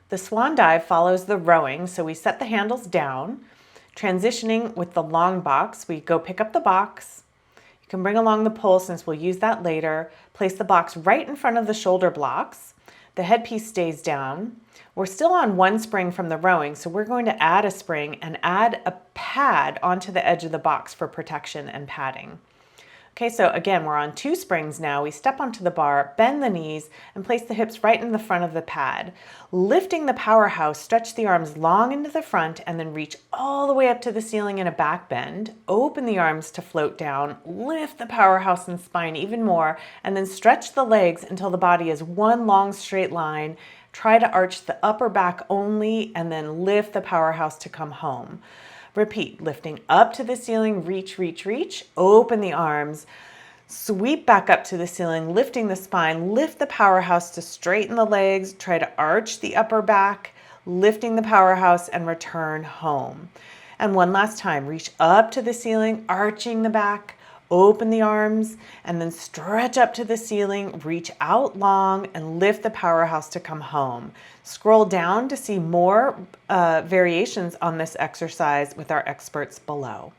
The swan dive follows the rowing, so we set the handles down. Transitioning with the long box, we go pick up the box. You can bring along the pole since we'll use that later. Place the box right in front of the shoulder blocks. The headpiece stays down. We're still on one spring from the rowing, so we're going to add a spring and add a pad onto the edge of the box for protection and padding. Okay, so again, we're on 2 springs now. We step onto the bar, bend the knees, and place the hips right in the front of the pad. Lifting the powerhouse, stretch the arms long into the front and then reach all the way up to the ceiling in a back bend. Open the arms to float down, lift the powerhouse and spine even more, and then stretch the legs until the body is one long straight line. Try to arch the upper back only and then lift the powerhouse to come home. Repeat, lifting up to the ceiling, reach, reach, reach, open the arms, sweep back up to the ceiling, lifting the spine, lift the powerhouse to straighten the legs, try to arch the upper back, lifting the powerhouse and return home. And one last time, reach up to the ceiling, arching the back, open the arms, and then stretch up to the ceiling, reach out long, and lift the powerhouse to come home. Scroll down to see more variations on this exercise with our experts below.